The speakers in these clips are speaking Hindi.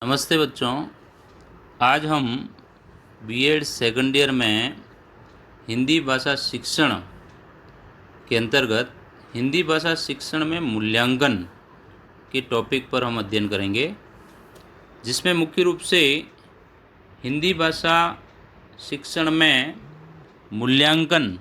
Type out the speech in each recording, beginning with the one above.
नमस्ते बच्चों। आज हम बीएड सेकंड ईयर में हिंदी भाषा शिक्षण के अंतर्गत हिंदी भाषा शिक्षण में मूल्यांकन के टॉपिक पर हम अध्ययन करेंगे, जिसमें मुख्य रूप से हिंदी भाषा शिक्षण में मूल्यांकन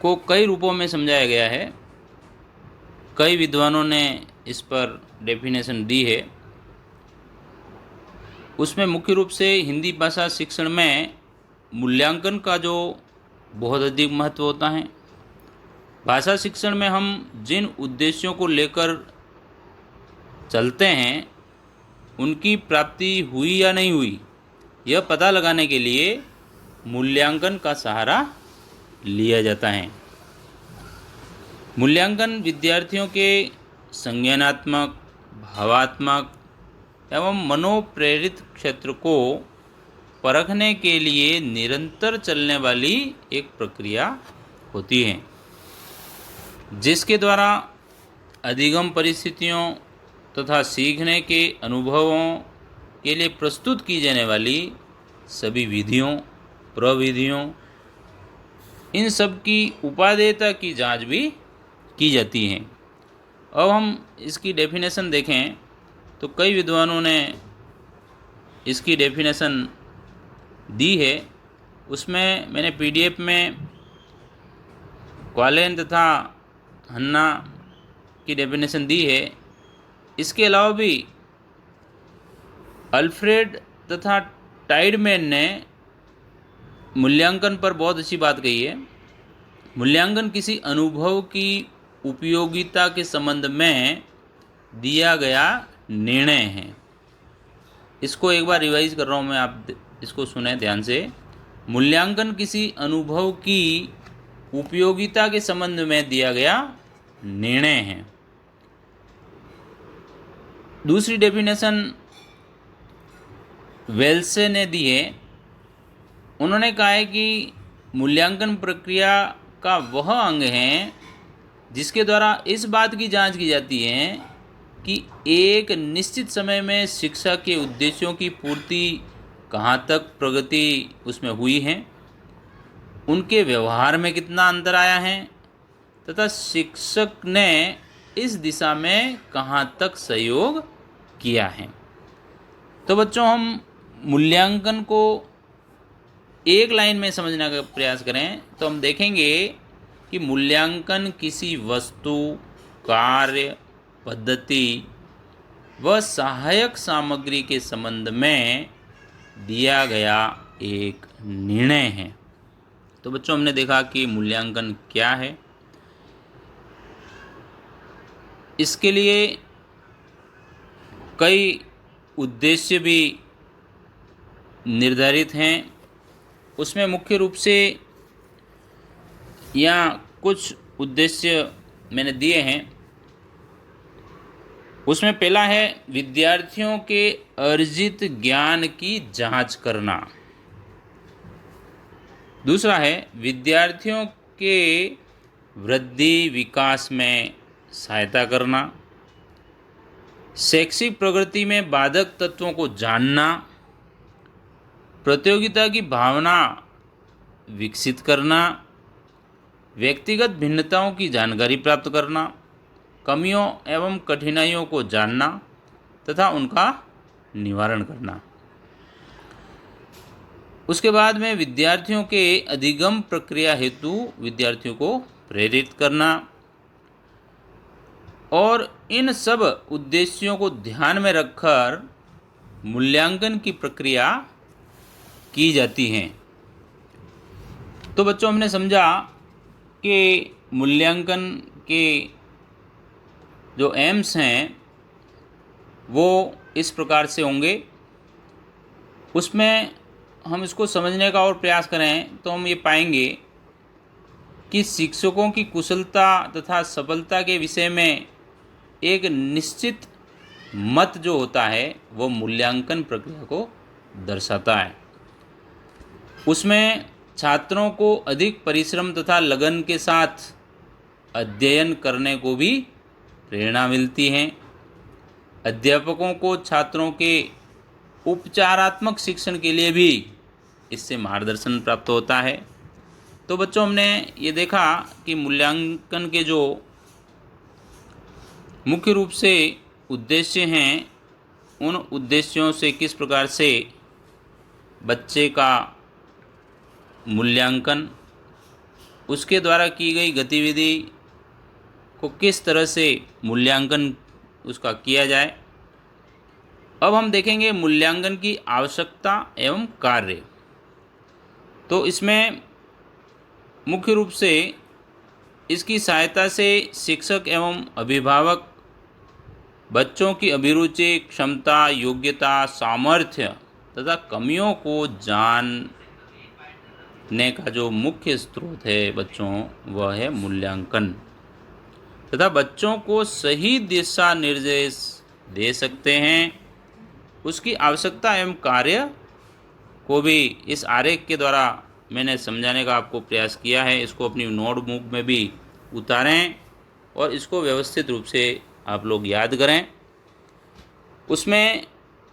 को कई रूपों में समझाया गया है। कई विद्वानों ने इस पर डेफिनेशन दी है। उसमें मुख्य रूप से हिंदी भाषा शिक्षण में मूल्यांकन का जो बहुत अधिक महत्व होता है। भाषा शिक्षण में हम जिन उद्देश्यों को लेकर चलते हैं उनकी प्राप्ति हुई या नहीं हुई, यह पता लगाने के लिए मूल्यांकन का सहारा लिया जाता है। मूल्यांकन विद्यार्थियों के संज्ञानात्मक, भावात्मक एवं मनोप्रेरित क्षेत्र को परखने के लिए निरंतर चलने वाली एक प्रक्रिया होती है, जिसके द्वारा अधिगम परिस्थितियों तथा सीखने के अनुभवों के लिए प्रस्तुत की जाने वाली सभी विधियों, प्रविधियों, इन सब की उपादेयता की जांच भी की जाती है। अब हम इसकी डेफिनेशन देखें तो कई विद्वानों ने इसकी डेफिनेशन दी है। उसमें मैंने पीडीएफ में क्वालेन तथा हन्ना की डेफिनेशन दी है। इसके अलावा भी अल्फ्रेड तथा टाइडमैन ने मूल्यांकन पर बहुत अच्छी बात कही है। मूल्यांकन किसी अनुभव की उपयोगिता के संबंध में दिया गया निर्णय है। इसको एक बार रिवाइज कर रहा हूँ मैं, आप इसको सुने ध्यान से। मूल्यांकन किसी अनुभव की उपयोगिता के संबंध में दिया गया निर्णय है। दूसरी डेफिनेशन वेल्से ने दी है। उन्होंने कहा है कि मूल्यांकन प्रक्रिया का वह अंग है जिसके द्वारा इस बात की जांच की जाती है कि एक निश्चित समय में शिक्षा के उद्देश्यों की पूर्ति कहाँ तक प्रगति उसमें हुई है, उनके व्यवहार में कितना अंतर आया है तथा शिक्षक ने इस दिशा में कहाँ तक सहयोग किया है। तो बच्चों, हम मूल्यांकन को एक लाइन में समझने का प्रयास करें तो हम देखेंगे कि मूल्यांकन किसी वस्तु, कार्य, पद्धति व सहायक सामग्री के संबंध में दिया गया एक निर्णय है। तो बच्चों, हमने देखा कि मूल्यांकन क्या है। इसके लिए कई उद्देश्य भी निर्धारित हैं। उसमें मुख्य रूप से यहाँ कुछ उद्देश्य मैंने दिए हैं। उसमें पहला है विद्यार्थियों के अर्जित ज्ञान की जांच करना। दूसरा है विद्यार्थियों के वृद्धि विकास में सहायता करना। शैक्षिक प्रगति में बाधक तत्वों को जानना। प्रतियोगिता की भावना विकसित करना। व्यक्तिगत भिन्नताओं की जानकारी प्राप्त करना। कमियों एवं कठिनाइयों को जानना तथा उनका निवारण करना। उसके बाद में विद्यार्थियों के अधिगम प्रक्रिया हेतु विद्यार्थियों को प्रेरित करना। और इन सब उद्देश्यों को ध्यान में रखकर मूल्यांकन की प्रक्रिया की जाती है। तो बच्चों, हमने समझा कि मूल्यांकन के जो एम्स हैं वो इस प्रकार से होंगे। उसमें हम इसको समझने का और प्रयास करें तो हम ये पाएंगे कि शिक्षकों की कुशलता तथा सफलता के विषय में एक निश्चित मत जो होता है वो मूल्यांकन प्रक्रिया को दर्शाता है। उसमें छात्रों को अधिक परिश्रम तथा लगन के साथ अध्ययन करने को भी प्रेरणा मिलती है। अध्यापकों को छात्रों के उपचारात्मक शिक्षण के लिए भी इससे मार्गदर्शन प्राप्त होता है। तो बच्चों, हमने ये देखा कि मूल्यांकन के जो मुख्य रूप से उद्देश्य हैं, उन उद्देश्यों से किस प्रकार से बच्चे का मूल्यांकन, उसके द्वारा की गई गतिविधि को किस तरह से मूल्यांकन उसका किया जाए। अब हम देखेंगे मूल्यांकन की आवश्यकता एवं कार्य। तो इसमें मुख्य रूप से इसकी सहायता से शिक्षक एवं अभिभावक बच्चों की अभिरुचि, क्षमता, योग्यता, सामर्थ्य तथा कमियों को जानने का जो मुख्य स्रोत है बच्चों, वह है मूल्यांकन, तथा बच्चों को सही दिशा निर्देश दे सकते हैं। उसकी आवश्यकता एवं कार्य को भी इस आरेख के द्वारा मैंने समझाने का आपको प्रयास किया है। इसको अपनी नोटबुक में भी उतारें और इसको व्यवस्थित रूप से आप लोग याद करें। उसमें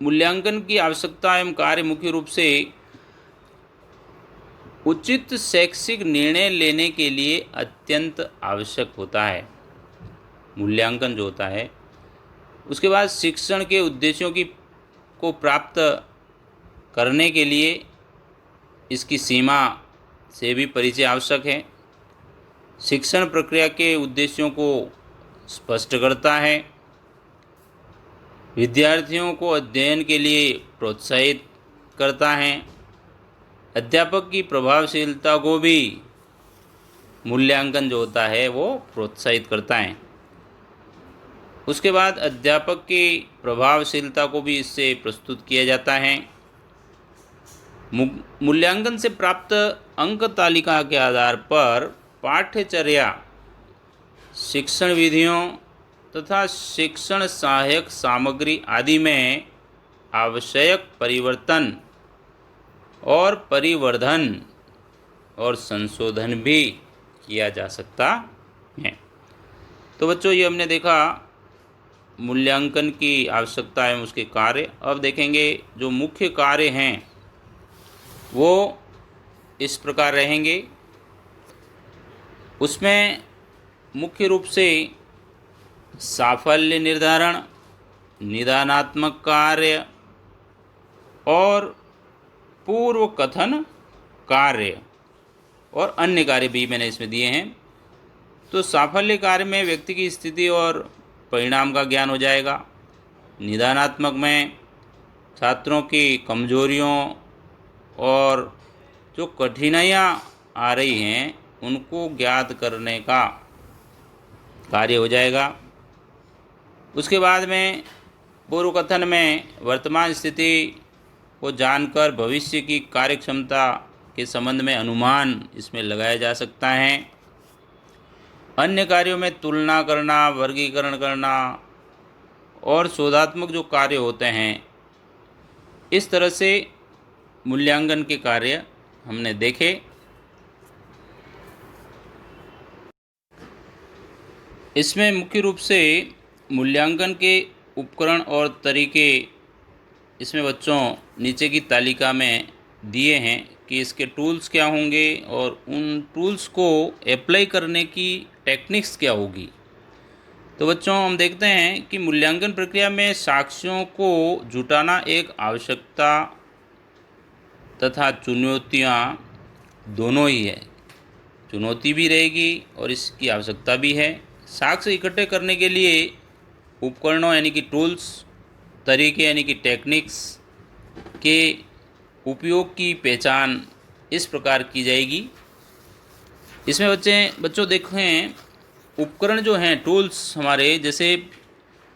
मूल्यांकन की आवश्यकता एवं कार्य मुख्य रूप से उचित शैक्षिक निर्णय लेने के लिए अत्यंत आवश्यक होता है। मूल्यांकन जो होता है, उसके बाद शिक्षण के उद्देश्यों को प्राप्त करने के लिए इसकी सीमा से भी परिचय आवश्यक है। शिक्षण प्रक्रिया के उद्देश्यों को स्पष्ट करता है। विद्यार्थियों को अध्ययन के लिए प्रोत्साहित करता है। अध्यापक की प्रभावशीलता को भी मूल्यांकन जो होता है वो प्रोत्साहित करता है। उसके बाद अध्यापक की प्रभावशीलता को भी इससे प्रस्तुत किया जाता है। मूल्यांकन से प्राप्त अंक तालिका के आधार पर पाठ्यचर्या, शिक्षण विधियों तथा शिक्षण सहायक सामग्री आदि में आवश्यक परिवर्तन और परिवर्धन और संशोधन भी किया जा सकता है। तो बच्चों, ये हमने देखा मूल्यांकन की आवश्यकता एवं उसके कार्य। अब देखेंगे जो मुख्य कार्य हैं वो इस प्रकार रहेंगे। उसमें मुख्य रूप से साफल्य निर्धारण, निदानात्मक कार्य और पूर्व कथन कार्य और अन्य कार्य भी मैंने इसमें दिए हैं। तो साफल्य कार्य में व्यक्ति की स्थिति और परिणाम का ज्ञान हो जाएगा। निदानात्मक में छात्रों की कमजोरियों और जो कठिनाइयाँ आ रही हैं उनको ज्ञात करने का कार्य हो जाएगा। उसके बाद में पूर्व कथन में वर्तमान स्थिति को जानकर भविष्य की कार्यक्षमता के संबंध में अनुमान इसमें लगाया जा सकता है। अन्य कार्यों में तुलना करना, वर्गीकरण करना और शोधात्मक जो कार्य होते हैं, इस तरह से मूल्यांकन के कार्य हमने देखे। इसमें मुख्य रूप से मूल्यांकन के उपकरण और तरीके इसमें बच्चों नीचे की तालिका में दिए हैं कि इसके टूल्स क्या होंगे और उन टूल्स को अप्लाई करने की टेक्निक्स क्या होगी। तो बच्चों, हम देखते हैं कि मूल्यांकन प्रक्रिया में साक्ष्यों को जुटाना एक आवश्यकता तथा चुनौतियाँ दोनों ही है। चुनौती भी रहेगी और इसकी आवश्यकता भी है। साक्ष्य इकट्ठे करने के लिए उपकरणों यानी कि टूल्स, तरीके यानी कि टेक्निक्स के उपयोग की पहचान इस प्रकार की जाएगी। इसमें बच्चों देखें, उपकरण जो हैं, टूल्स हमारे, जैसे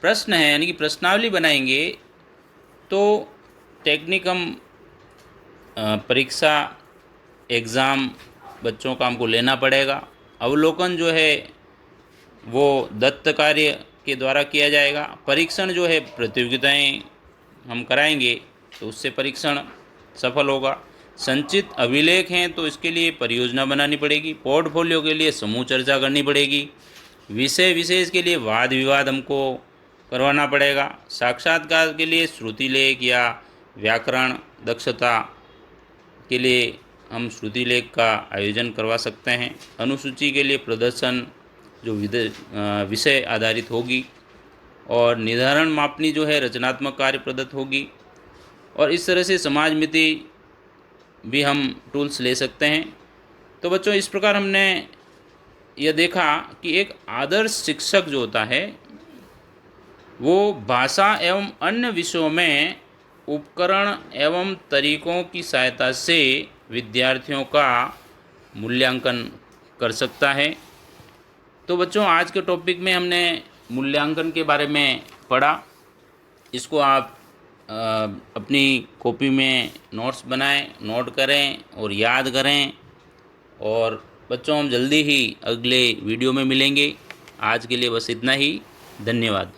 प्रश्न है यानी कि प्रश्नावली बनाएंगे तो टेक्निक हम परीक्षा, एग्ज़ाम बच्चों का हमको लेना पड़ेगा। अवलोकन जो है वो दत्त कार्य के द्वारा किया जाएगा। परीक्षण जो है प्रतियोगिताएं हम कराएंगे तो उससे परीक्षण सफल होगा। संचित अभिलेख हैं तो इसके लिए परियोजना बनानी पड़ेगी। पोर्टफोलियो के लिए समूह चर्चा करनी पड़ेगी। विषय विशेष के लिए वाद विवाद हमको करवाना पड़ेगा। साक्षात्कार के लिए श्रुति लेख या व्याकरण दक्षता के लिए हम श्रुति लेख का आयोजन करवा सकते हैं। अनुसूची के लिए प्रदर्शन जो विषय आधारित होगी, और निर्धारण मापनी जो है रचनात्मक कार्य प्रदत्त होगी। और इस तरह से समाज मिति भी हम टूल्स ले सकते हैं। तो बच्चों, इस प्रकार हमने यह देखा कि एक आदर्श शिक्षक जो होता है वो भाषा एवं अन्य विषयों में उपकरण एवं तरीकों की सहायता से विद्यार्थियों का मूल्यांकन कर सकता है। तो बच्चों, आज के टॉपिक में हमने मूल्यांकन के बारे में पढ़ा। इसको आप अपनी कॉपी में नोट्स बनाएं, नोट करें और याद करें। और बच्चों, हम जल्दी ही अगले वीडियो में मिलेंगे। आज के लिए बस इतना ही। धन्यवाद।